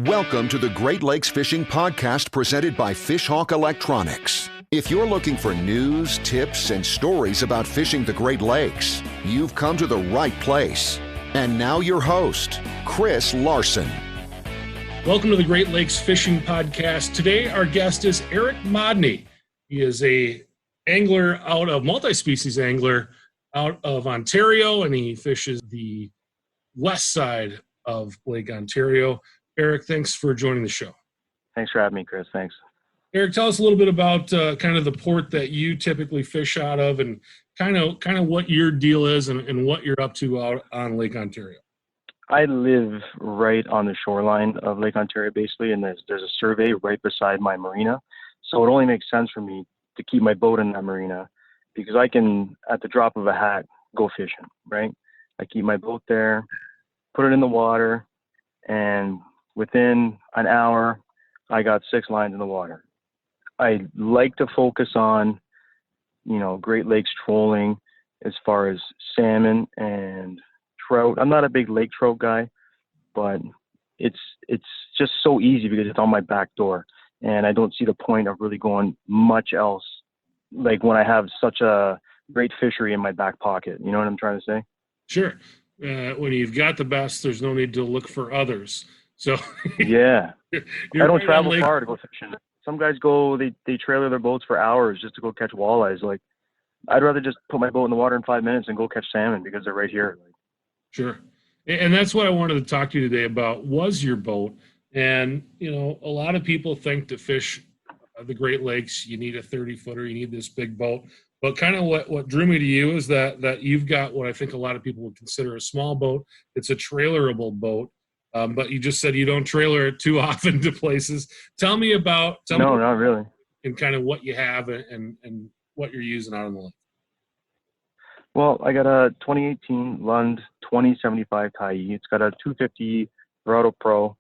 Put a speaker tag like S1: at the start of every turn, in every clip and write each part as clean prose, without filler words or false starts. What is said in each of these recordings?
S1: Welcome to the Great Lakes Fishing Podcast presented by Fishhawk Electronics. If you're looking for news, tips, and stories about fishing the Great Lakes, you've come to the right place. And now your host, Chris Larson.
S2: Welcome to the Great Lakes Fishing Podcast. Today our guest is Eric Modny. He is a multi-species angler out of Ontario, and he fishes the west side of Lake Ontario. Eric, thanks for joining the show.
S3: Thanks for having me, Chris. Thanks.
S2: Eric, tell us a little bit about kind of the port that you typically fish out of, and kind of what your deal is and what you're up to out on Lake Ontario.
S3: I live right on the shoreline of Lake Ontario, basically, and there's a survey right beside my marina. So it only makes sense for me to keep my boat in that marina because I can, at the drop of a hat, go fishing, right? I keep my boat there, put it in the water, and within an hour, I got 6 lines in the water. I like to focus on, Great Lakes trolling as far as salmon and trout. I'm not a big lake trout guy, but it's just so easy because it's on my back door, and I don't see the point of really going much else. Like when I have such a great fishery in my back pocket, you know what I'm trying to say?
S2: Sure. When you've got the best, there's no need to look for others. So
S3: yeah, I don't
S2: right
S3: travel far to go fishing. Some guys go, they trailer their boats for hours just to go catch walleyes. Like, I'd rather just put my boat in the water in 5 minutes and go catch salmon because they're right here.
S2: Sure. And that's what I wanted to talk to you today about, was your boat. And, a lot of people think to fish the Great Lakes, you need a 30-footer, you need this big boat. But kind of what drew me to you is that you've got what I think a lot of people would consider a small boat. It's a trailerable boat. But you just said you don't trailer it too often to places. Tell me about
S3: not really.
S2: And kind of what you have and what you're using out on the lake.
S3: Well, I got a 2018 Lund 2075 tie-e. It's got a 250 Verado Pro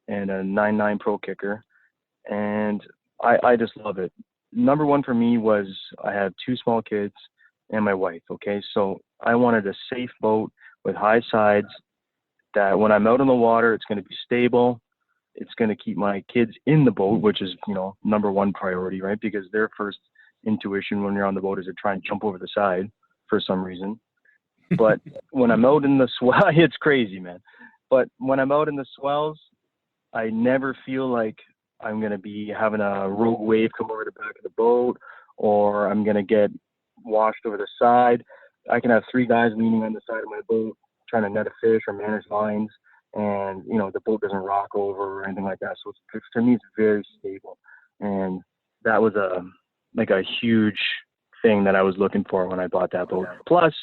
S3: and a 99 Pro kicker, and I just love it. Number one for me was I have 2 small kids and my wife. Okay, so I wanted a safe boat with high sides, that when I'm out on the water, it's going to be stable. It's going to keep my kids in the boat, which is, number one priority, right? Because their first intuition when you're on the boat is to try and jump over the side for some reason. But when I'm out in the swell, it's crazy, man. But when I'm out in the swells, I never feel like I'm going to be having a rogue wave come over the back of the boat, or I'm going to get washed over the side. I can have 3 guys leaning on the side of my boat trying to net a fish or manage lines, and the boat doesn't rock over or anything like that. So to me, it's very stable, and that was a huge thing that I was looking for when I bought that boat. Plus,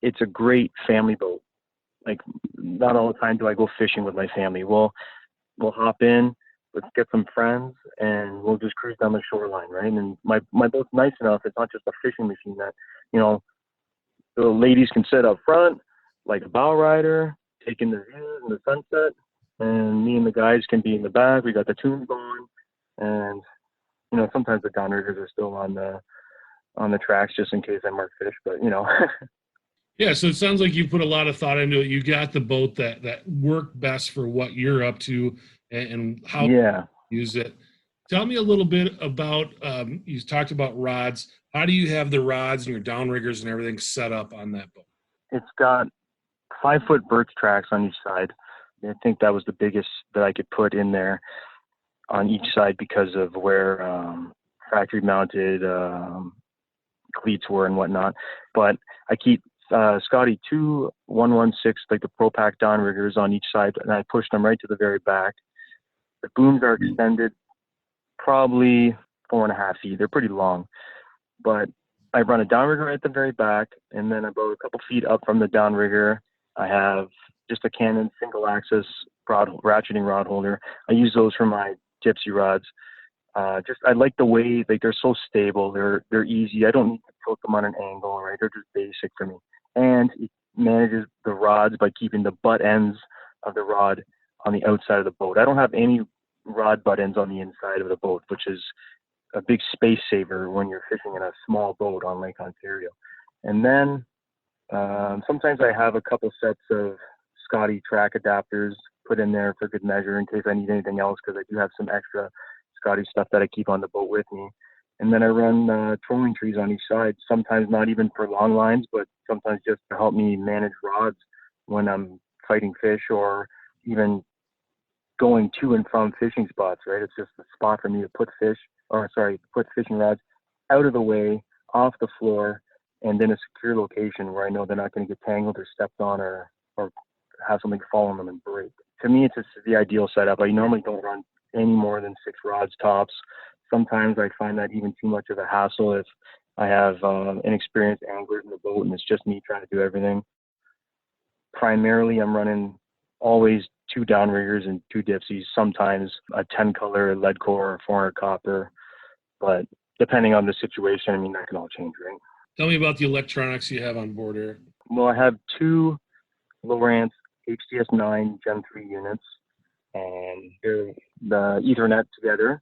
S3: it's a great family boat. Like, not all the time do I go fishing with my family. We'll hop in, let's get some friends, and we'll just cruise down the shoreline, right? And my boat's nice enough. It's not just a fishing machine that the ladies can sit up front like a bow rider, taking the views and the sunset, and me and the guys can be in the back. We got the tunes going, and sometimes the downriggers are still on the tracks just in case I mark fish, but
S2: Yeah, so it sounds like you put a lot of thought into it. You got the boat that worked best for what you're up to and how you use it. Tell me a little bit about, you talked about rods. How do you have the rods and your downriggers and everything set up on that boat?
S3: It's got 5-foot birch tracks on each side. I think that was the biggest that I could put in there on each side because of where factory mounted cleats were and whatnot. But I keep Scotty 2 116, like the Pro Pack downriggers on each side, and I push them right to the very back. The booms are extended probably 4.5 feet. They're pretty long, but I run a downrigger at the very back, and then about a couple feet up from the downrigger, I have just a Canon single-axis ratcheting rod holder. I use those for my gypsy rods. I like the way they're so stable. They're easy. I don't need to tilt them on an angle, right? They're just basic for me. And it manages the rods by keeping the butt ends of the rod on the outside of the boat. I don't have any rod butt ends on the inside of the boat, which is a big space saver when you're fishing in a small boat on Lake Ontario. And then sometimes I have a couple sets of Scotty track adapters put in there for good measure in case I need anything else, because I do have some extra Scotty stuff that I keep on the boat with me. And then I run trolling trees on each side, sometimes not even for long lines, but sometimes just to help me manage rods when I'm fighting fish or even going to and from fishing spots, right? It's just a spot for me to put put fishing rods out of the way, off the floor, and in a secure location where I know they're not going to get tangled or stepped on or have something fall on them and break. To me, it's just the ideal setup. I normally don't run any more than 6 rods tops. Sometimes I find that even too much of a hassle if I have inexperienced anglers in the boat and it's just me trying to do everything. Primarily, I'm running always 2 downriggers and 2 dipsies, sometimes a 10-color lead core or 400 copper, but depending on the situation, I mean, that can all change, right?
S2: Tell me about the electronics you have on board here.
S3: Well, I have 2 Lowrance HDS9 Gen 3 units, and they're the Ethernet together.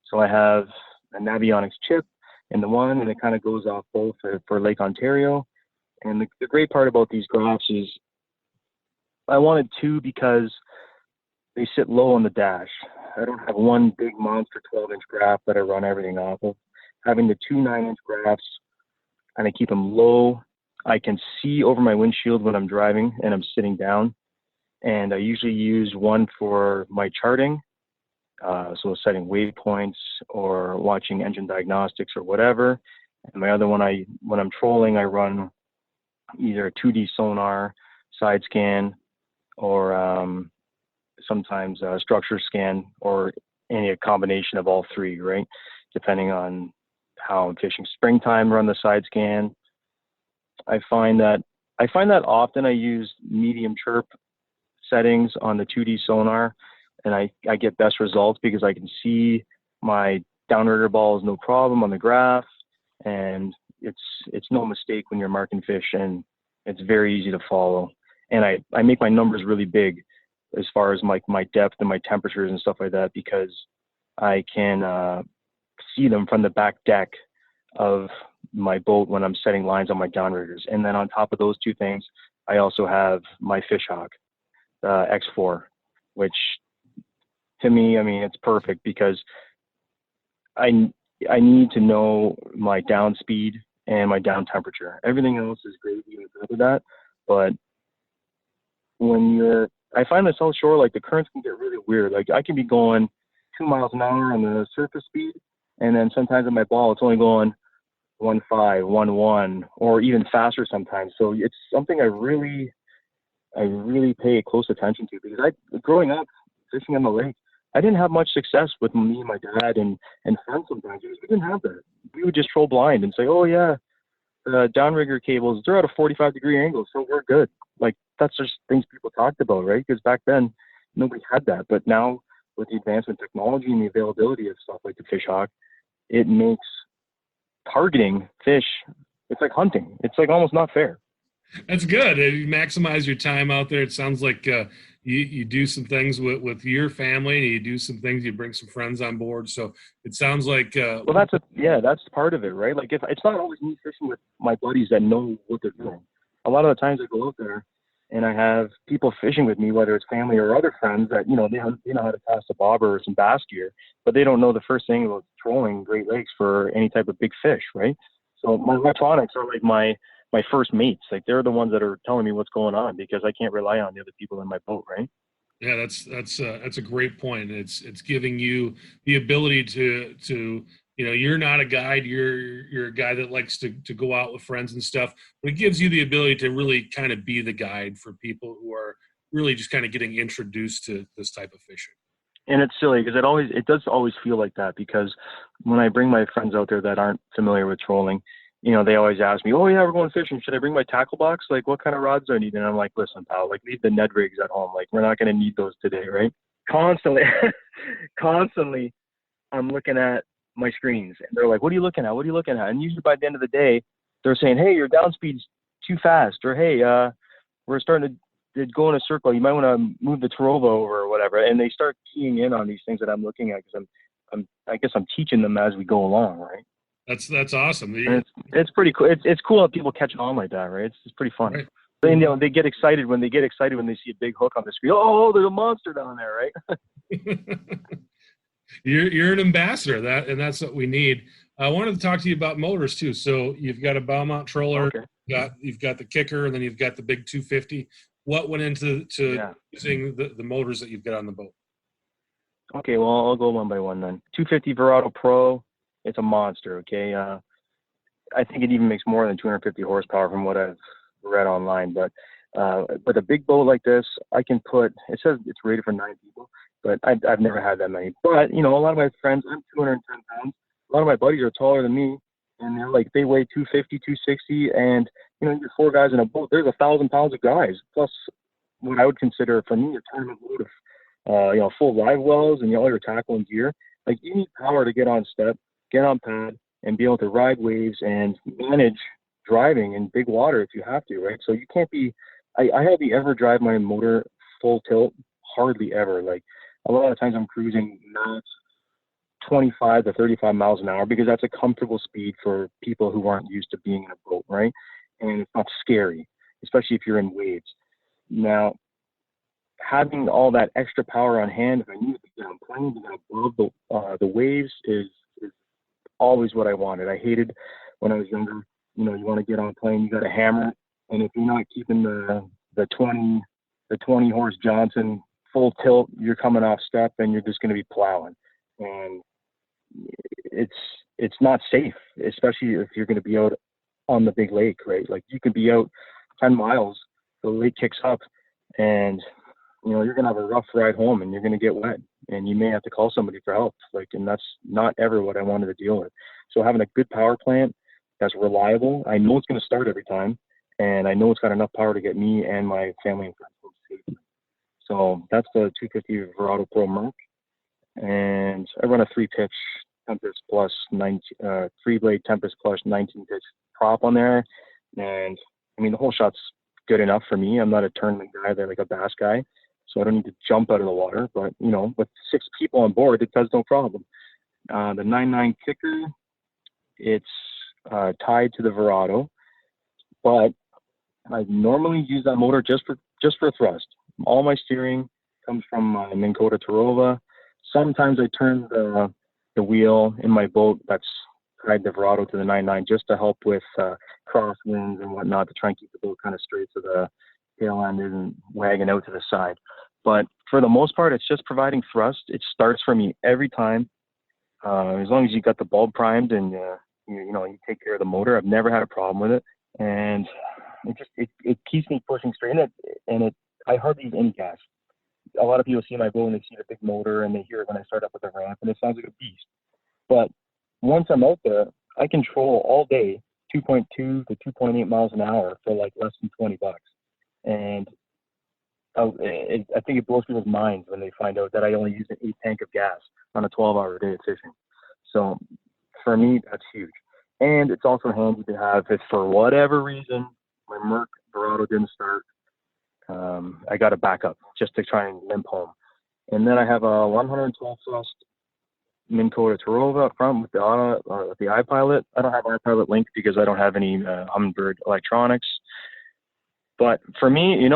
S3: So I have a Navionics chip in the one, and it kind of goes off both for Lake Ontario. And the great part about these graphs is I wanted 2 because they sit low on the dash. I don't have one big monster 12-inch graph that I run everything off of. Having the 2 9-inch graphs, and I keep them low. I can see over my windshield when I'm driving and I'm sitting down. And I usually use one for my charting, so setting waypoints or watching engine diagnostics or whatever. And my other one, when I'm trolling, I run either a 2D sonar, side scan, or sometimes a structure scan, or any combination of all 3, right? Depending on how I'm fishing. Springtime, run the side scan. I find that often I use medium chirp settings on the 2D sonar, and I get best results because I can see my downrigger balls no problem on the graph, and it's no mistake when you're marking fish, and it's very easy to follow. And I make my numbers really big as far as my depth and my temperatures and stuff like that, because I can see them from the back deck of my boat when I'm setting lines on my downriggers. And then on top of those 2 things, I also have my Fishhawk X4, which to me, I mean, it's perfect because I need to know my down speed and my down temperature. Everything else is great even after that, but I find myself shore, like the currents can get really weird. Like I can be going 2 miles an hour on the surface speed, and then sometimes on my ball, it's only going 1.5, 1.1, or even faster sometimes. So it's something I really pay close attention to, because growing up fishing on the lake, I didn't have much success with me and my dad and friends sometimes. We didn't have that. We would just troll blind and say, oh yeah, the downrigger cables, they're at a 45-degree angle, so we're good. Like that's just things people talked about, right? Because back then nobody had that. But now with the advancement technology and the availability of stuff like the Fishhawk, it makes targeting fish, it's like hunting. It's like almost not fair.
S2: That's good. You maximize your time out there. It sounds like you do some things with your family, and you do some things, you bring some friends on board. So it sounds like
S3: well, that's part of it, right? Like if it's not always me fishing with my buddies that know what they're doing. A lot of the times I go out there and I have people fishing with me, whether it's family or other friends that, they know how to cast a bobber or some bass gear, but they don't know the first thing about trolling Great Lakes for any type of big fish, right? So my electronics are like my first mates. Like they're the ones that are telling me what's going on, because I can't rely on the other people in my boat, right?
S2: Yeah, that's a great point. It's giving you the ability to you're not a guide. You're a guy that likes to go out with friends and stuff. But it gives you the ability to really kind of be the guide for people who are really just kind of getting introduced to this type of fishing.
S3: And it's silly because it does always feel like that, because when I bring my friends out there that aren't familiar with trolling, they always ask me, oh yeah, we're going fishing. Should I bring my tackle box? Like what kind of rods do I need? And I'm like, listen, pal, like leave the Ned rigs at home. Like we're not going to need those today, right? Constantly, I'm looking at my screens, and they're like, what are you looking at? What are you looking at? And usually by the end of the day, they're saying, hey, your down speed's too fast, or hey, we're starting to go in a circle. You might want to move the Tarova over or whatever. And they start keying in on these things that I'm looking at, because I guess I'm teaching them as we go along, right?
S2: That's awesome.
S3: It's pretty cool. It's cool that people catch on like that, right? It's pretty fun.
S2: Right.
S3: Then, they get excited when they see a big hook on the screen. Oh, there's a monster down there, right?
S2: You're an ambassador, and that's what we need. I wanted to talk to you about motors too. So you've got a bow mount troller,
S3: Okay.
S2: you've got the kicker, and then you've got the big 250. What went into using the motors that you've got on the boat?
S3: Okay, well, I'll go one by one then. 250 Verado Pro, it's a monster. Okay, I think it even makes more than 250 horsepower from what I've read online. But a big boat like this, I can put. It says it's rated for 9 people, but I've never had that many. But a lot of my friends, I'm 210 pounds. A lot of my buddies are taller than me, and they weigh 250, 260, and you're 4 guys in a boat. There's 1,000 pounds of guys plus what I would consider for me a tournament load of full live wells and all your tackle and gear. Like, you need power to get on step, get on pad, and be able to ride waves and manage driving in big water if you have to, right? So you can't be. I hardly ever drive my motor full tilt, hardly ever. Like, a lot of times I'm cruising max 25 to 35 miles an hour because that's a comfortable speed for people who aren't used to being in a boat, right? And it's not scary, especially if you're in waves. Now, having all that extra power on hand, if I need to get on planes to get above the waves, is always what I wanted. I hated when I was younger. You want to get on a plane, you got to hammer, and if you're not keeping the 20 horse Johnson full tilt, you're coming off step and you're just going to be plowing, and it's not safe, especially if you're going to be out on the big lake, right? Like, you could be out 10 miles, the lake kicks up, and you're going to have a rough ride home, and you're going to get wet, and you may have to call somebody for help. And that's not ever what I wanted to deal with. So having a good power plant that's reliable, I know it's going to start every time, and I know it's got enough power to get me and my family and friends home safely. So that's the 250 Verado Pro Merc, and I run a 3-pitch Tempest Plus 3-blade Tempest Plus 19-pitch prop on there, and the whole shot's good enough for me. I'm not a tournament guy; they're like a bass guy. So I don't need to jump out of the water, but with 6 people on board, it does no problem. The 9.9 kicker, it's tied to the Verado, but I normally use that motor just for thrust. All my steering comes from my Minn Kota Tarova. Sometimes I turn the wheel in my boat that's tied the Verado to the 9.9 just to help with crosswinds and whatnot, to try and keep the boat kind of straight so the tail end isn't wagging out to the side. But for the most part, it's just providing thrust. It starts for me every time. As long as you got the bulb primed and you take care of the motor, I've never had a problem with it. And it keeps me pushing straight in it, and I hardly use any gas. A lot of people see my boat and they see the big motor and they hear it when I start up with the ramp, and it sounds like a beast. But once I'm out there, I control all day 2.2 to 2.8 miles an hour for like less than $20. And I think it blows people's minds when they find out that I only use an 8 tank of gas on a 12-hour day of fishing. So for me, that's huge. And it's also handy to have if for whatever reason my Merc Verado didn't start, I got a backup just to try and limp home. And then I have a 112 thrust Minn Kota Tarova up front with the iPilot. I don't have iPilot linked because I don't have any Humminbird electronics. But for me,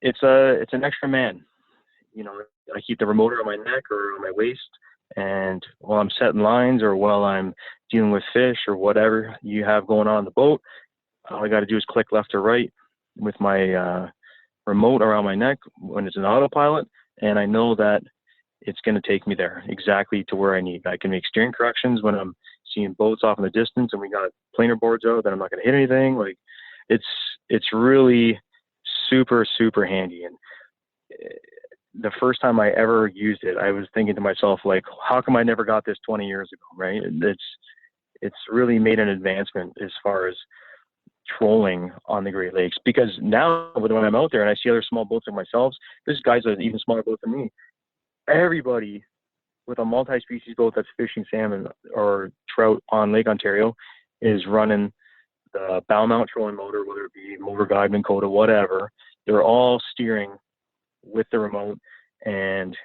S3: it's an extra man. I keep the remote on my neck or on my waist, and while I'm setting lines or while I'm dealing with fish or whatever you have going on in the boat, all I got to do is click left or right with my remote around my neck when it's an autopilot, and I know that it's going to take me there exactly to where I need. I can make steering corrections when I'm seeing boats off in the distance and we got planer boards out that I'm not going to hit anything. Like, it's really super, super handy. And the first time I ever used it, I was thinking to myself, like, how come I never got this 20 years ago, right? It's really made an advancement as far as trolling on the Great Lakes, because now when I'm out there and I see other small boats like myself, there's guys that are even smaller boats than me. Everybody with a multi-species boat that's fishing salmon or trout on Lake Ontario is running the bow mount trolling motor, whether it be Motor Guide, Minn Kota, whatever. They're all steering with the remote and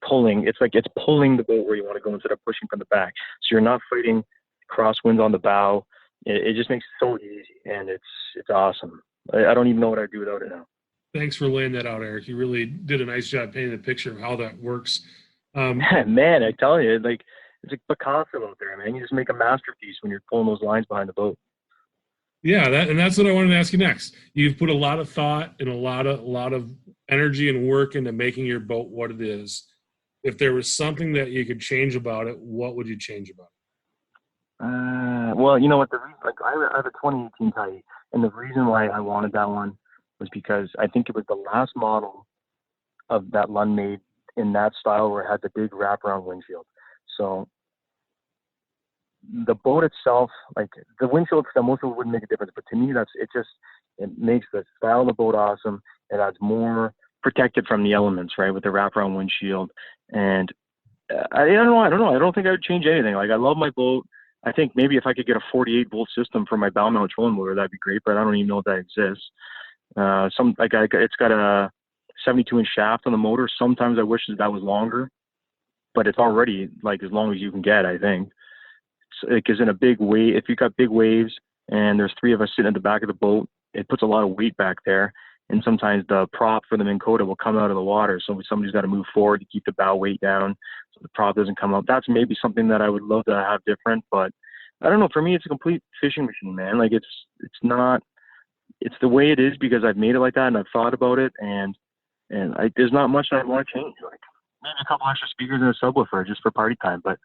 S3: pulling. It's like it's pulling the boat where you want to go instead of pushing from the back. So you're not fighting crosswinds on the bow. It just makes it so easy, and it's awesome. I don't even know what I'd do without it now.
S2: Thanks for laying that out, Eric. You really did a nice job painting the picture of how that works.
S3: Man, I tell you, like, it's like Picasso out there, man. You just make a masterpiece when you're pulling those lines behind the boat.
S2: Yeah, that's what I wanted to ask you next. You've put a lot of thought and a lot of energy and work into making your boat what it is. If there was something that you could change about it, what would you change about it?
S3: Well, you know what? I have a 2018 Tyee, and the reason why I wanted that one was because I think it was the last model of that Lund made in that style where it had the big wraparound windshield. So the boat itself, like the windshield itself, most of it wouldn't make a difference, but to me, it makes the style of the boat awesome. It adds more protected from the elements, right, with the wraparound windshield. And I don't know. I don't think I would change anything. Like, I love my boat. I think maybe if I could get a 48-volt system for my bow mount trolling motor, that'd be great. But I don't even know if that exists. It's got a 72-inch shaft on the motor. Sometimes I wish that was longer, but it's already like as long as you can get, I think. Because in a big wave, if you've got big waves and there's three of us sitting at the back of the boat, it puts a lot of weight back there. And sometimes the prop for the Minn Kota will come out of the water. So somebody's got to move forward to keep the bow weight down so the prop doesn't come up. That's maybe something that I would love to have different. But I don't know. For me, it's a complete fishing machine, man. Like, it's the way it is because I've made it like that and I've thought about it. And there's not much I want to change. Like, maybe a couple extra speakers and a subwoofer just for party time. But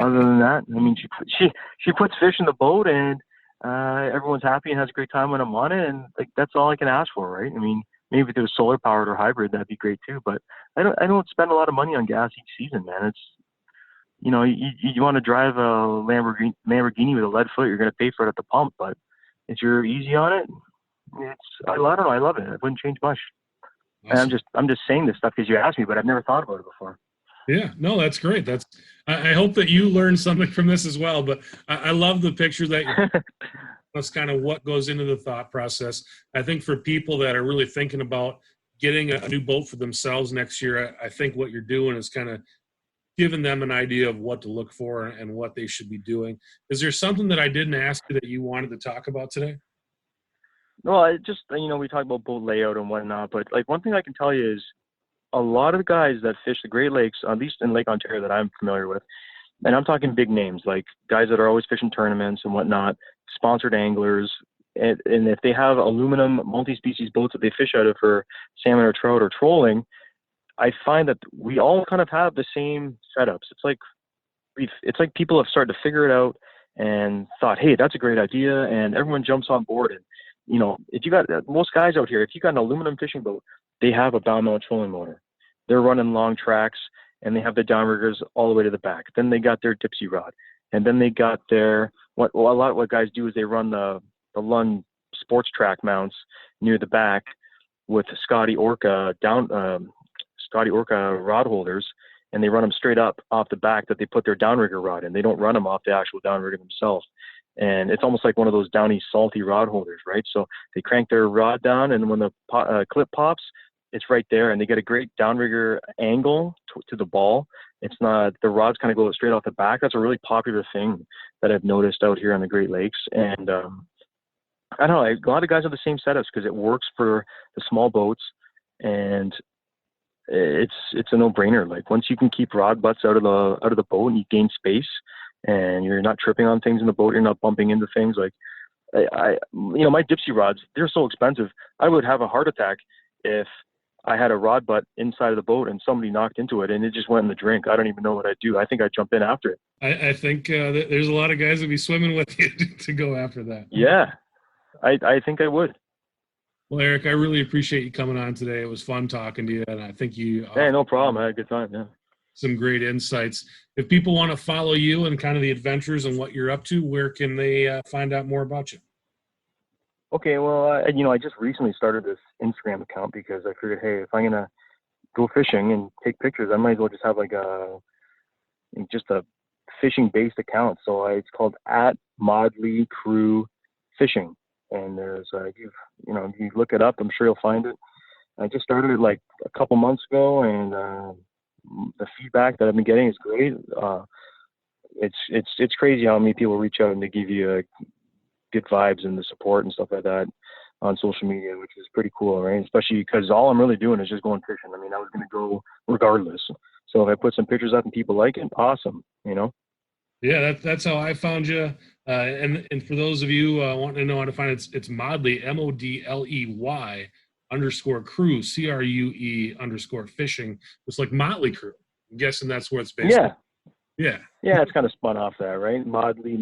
S3: other than that, I mean, she puts fish in the boat and everyone's happy and has a great time when I'm on it, and like that's all I can ask for, right? I mean, maybe if it was solar powered or hybrid, that'd be great too. But I don't spend a lot of money on gas each season, man. It's, you know, you want to drive a Lamborghini with a lead foot, you're going to pay for it at the pump. But if you're easy on it, I don't know, I love it. I wouldn't change much.
S2: Awesome.
S3: And I'm just saying this stuff because you asked me, but I've never thought about it before.
S2: Yeah, no, that's great. I hope that you learned something from this as well. But I love the picture that you. That's kind of what goes into the thought process. I think for people that are really thinking about getting a new boat for themselves next year, I think what you're doing is kind of giving them an idea of what to look for and what they should be doing. Is there something that I didn't ask you that you wanted to talk about today?
S3: No, I just, we talk about boat layout and whatnot, but like one thing I can tell you is a lot of the guys that fish the Great Lakes, at least in Lake Ontario that I'm familiar with, and I'm talking big names, like guys that are always fishing tournaments and whatnot, sponsored anglers, and if they have aluminum multi-species boats that they fish out of for salmon or trout or trolling, I find that we all kind of have the same setups. It's like people have started to figure it out and thought, hey, that's a great idea, and everyone jumps on board. And if you got most guys out here, if you got an aluminum fishing boat, they have a bow mount trolling motor. They're running long tracks, and they have the downriggers all the way to the back. Then they got their Dipsy rod, and then they got their a lot of what guys do is they run the Lund sports track mounts near the back with Scotty Orca rod holders, and they run them straight up off the back that they put their downrigger rod in. They don't run them off the actual downrigger themselves. And it's almost like one of those downy salty rod holders, right? So they crank their rod down, and when the clip pops, it's right there, and they get a great downrigger angle to the ball. It's not, the rods kind of go straight off the back. That's a really popular thing that I've noticed out here on the Great Lakes. And I don't know, a lot of guys have the same setups because it works for the small boats, and it's a no-brainer. Like, once you can keep rod butts out of the boat and you gain space, and you're not tripping on things in the boat, you're not bumping into things. Like, my Dipsy rods, they're so expensive. I would have a heart attack if I had a rod butt inside of the boat and somebody knocked into it and it just went in the drink. I don't even know what I'd do. I think I'd jump in after it.
S2: I think there's a lot of guys that be swimming with you to go after that.
S3: Yeah, I think I would.
S2: Well, Eric, I really appreciate you coming on today. It was fun talking to you, and I think you.
S3: Hey, no problem. I had a good time. Yeah. Some
S2: great insights. If people want to follow you and kind of the adventures and what you're up to, where can they find out more about you?
S3: Okay, well, I just recently started this Instagram account because I figured, hey, if I'm going to go fishing and take pictures, I might as well just have like a fishing-based account. So it's called @ModlyCrewFishing. And there's, if you look it up, I'm sure you'll find it. I just started it like a couple months ago, and the feedback that I've been getting is great. It's crazy how many people reach out and they give you good vibes and the support and stuff like that. on social media, which is pretty cool, right? Especially because all I'm really doing is just going fishing. I mean, I was going to go regardless. So if I put some pictures up and people like it, awesome, you know?
S2: Yeah, that's how I found you. And for those of you wanting to know how to find it, it's Modly, MODLEY _crew, CRUE _ It's like Motley Crew. I'm guessing that's where it's based.
S3: Yeah.
S2: On. Yeah.
S3: Yeah, it's kind of spun off that, right? Motley.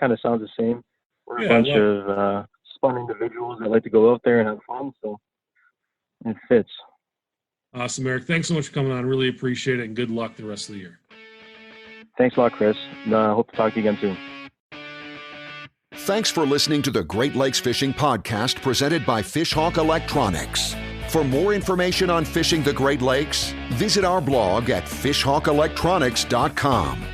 S3: Kind of sounds the same. We're a bunch of spun individuals that like to go out there and have fun, so it fits.
S2: Awesome, Eric. Thanks so much for coming on. Really appreciate it, and good luck the rest of the year.
S3: Thanks a lot, Chris. Hope to talk to you again soon.
S1: Thanks for listening to the Great Lakes Fishing Podcast presented by Fishhawk Electronics. For more information on fishing the Great Lakes, visit our blog at fishhawkelectronics.com.